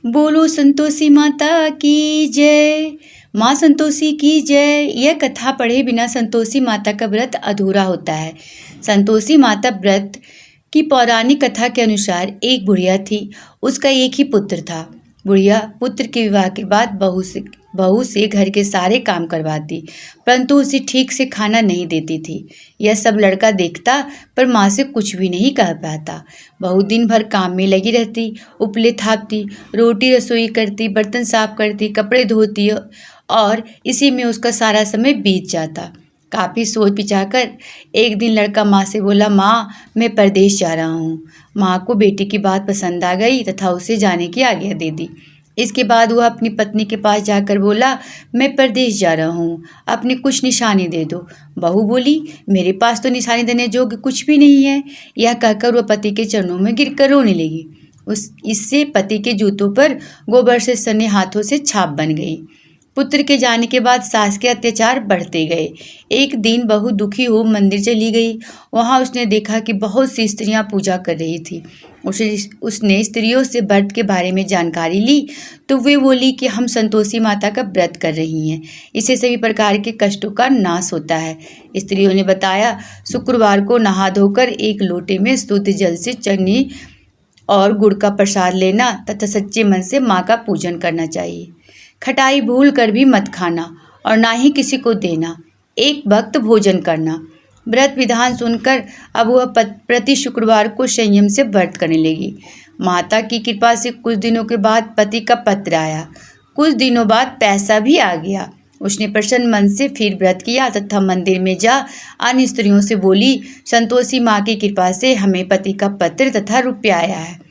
बोलो संतोषी माता की जय। माँ संतोषी की जय। यह कथा पढ़े बिना संतोषी माता का व्रत अधूरा होता है। संतोषी माता व्रत की पौराणिक कथा के अनुसार एक बुढ़िया थी। उसका एक ही पुत्र था। बुढ़िया पुत्र के विवाह के बाद बहू से घर के सारे काम करवाती, परंतु उसे ठीक से खाना नहीं देती थी। यह सब लड़का देखता, पर माँ से कुछ भी नहीं कह पाता। बहू दिन भर काम में लगी रहती, उपले थापती, रोटी रसोई करती, बर्तन साफ करती, कपड़े धोती, और इसी में उसका सारा समय बीत जाता। काफ़ी सोच विचार कर एक दिन लड़का माँ से बोला, माँ मैं परदेश जा रहा हूँ। माँ को बेटी की बात पसंद आ गई तथा उसे जाने की आज्ञा दे दी। इसके बाद वह अपनी पत्नी के पास जाकर बोला, मैं परदेश जा रहा हूँ, अपनी कुछ निशानी दे दो। बहू बोली, मेरे पास तो निशानी देने योग्य कुछ भी नहीं है। यह कहकर वह पति के चरणों में गिरकर रोने लगी। इससे पति के जूतों पर गोबर से सने हाथों से छाप बन गई। पुत्र के जाने के बाद सास के अत्याचार बढ़ते गए। एक दिन बहू दुखी हो मंदिर चली गई। वहाँ उसने देखा कि बहुत सी स्त्रियां पूजा कर रही थी। उसने स्त्रियों से व्रत के बारे में जानकारी ली तो वे बोली कि हम संतोषी माता का व्रत कर रही हैं, इससे सभी प्रकार के कष्टों का नाश होता है। स्त्रियों ने बताया, शुक्रवार को नहा धोकर एक लोटे में शुद्ध जल से चने और गुड़ का प्रसाद लेना तथा सच्चे मन से माँ का पूजन करना चाहिए। खटाई भूल कर भी मत खाना और ना ही किसी को देना। एक वक्त भोजन करना। व्रत विधान सुनकर अब वह प्रति शुक्रवार को संयम से व्रत करने लगी। माता की कृपा से कुछ दिनों के बाद पति का पत्र आया। कुछ दिनों बाद पैसा भी आ गया। उसने प्रसन्न मन से फिर व्रत किया तथा मंदिर में जा अन्य स्त्रियों से बोली, संतोषी माँ की कृपा से हमें पति का पत्र तथा रुपया आया है।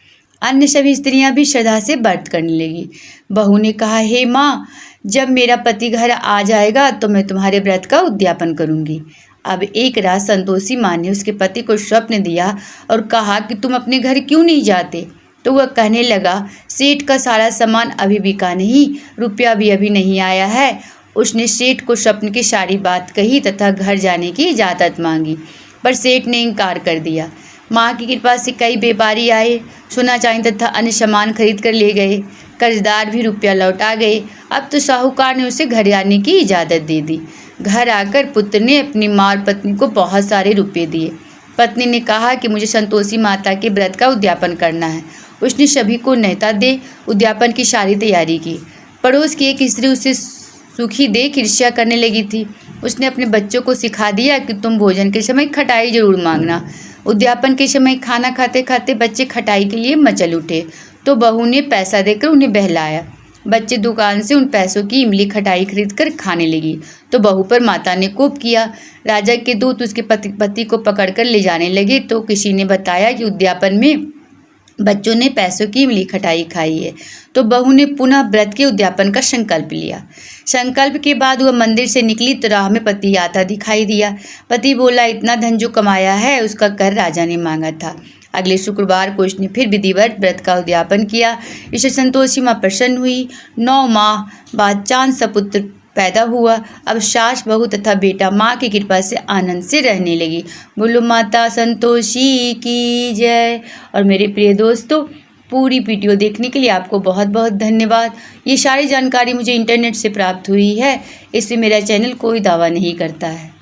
अन्य सभी स्त्रियां भी श्रद्धा से व्रत करने लगी। बहू ने कहा, हे माँ, जब मेरा पति घर आ जाएगा तो मैं तुम्हारे व्रत का उद्यापन करूंगी। अब एक रात संतोषी माँ ने उसके पति को स्वप्न दिया और कहा कि तुम अपने घर क्यों नहीं जाते। तो वह कहने लगा, सेठ का सारा सामान अभी बिका नहीं, रुपया भी अभी नहीं आया है। उसने सेठ को स्वप्न की सारी बात कही तथा घर जाने की इजाज़त मांगी, पर सेठ ने इनकार कर दिया। माँ की कृपा से कई व्यापारी आए, सोना चांदी तथा अन्य सामान खरीद कर ले गए। कर्जदार भी रुपया लौटा गए। अब तो साहूकार ने उसे घर आने की इजाज़त दे दी। घर आकर पुत्र ने अपनी माँ और पत्नी को बहुत सारे रुपये दिए। पत्नी ने कहा कि मुझे संतोषी माता के व्रत का उद्यापन करना है। उसने सभी को न्योता दे उद्यापन की सारी तैयारी की। पड़ोस की एक स्त्री उसे सुखी देख ईर्ष्या करने लगी थी। उसने अपने बच्चों को सिखा दिया कि तुम भोजन के समय खटाई जरूर मांगना। उद्यापन के समय खाना खाते खाते बच्चे खटाई के लिए मचल उठे तो बहू ने पैसा देकर उन्हें बहलाया। बच्चे दुकान से उन पैसों की इमली खटाई खरीद कर खाने लगी तो बहू पर माता ने कोप किया। राजा के दूत उसके पति को पकड़कर ले जाने लगे तो किसी ने बताया कि उद्यापन में बच्चों ने पैसों की इमली खटाई खाई है। तो बहू ने पुनः व्रत के उद्यापन का संकल्प लिया। संकल्प के बाद वह मंदिर से निकली तो राह में पति आता दिखाई दिया। पति बोला, इतना धन जो कमाया है उसका कर राजा ने मांगा था। अगले शुक्रवार को उसने फिर विधिवत व्रत का उद्यापन किया। इससे संतोषी माँ प्रसन्न हुई। 9 माह बाद चांद सा पुत्र पैदा हुआ। अब सास, बहू तथा बेटा माँ की कृपा से आनंद से रहने लगी। बोलो माता संतोषी की जय। और मेरे प्रिय दोस्तों, पूरी वीडियो देखने के लिए आपको बहुत बहुत धन्यवाद। ये सारी जानकारी मुझे इंटरनेट से प्राप्त हुई है, इससे मेरा चैनल कोई दावा नहीं करता है।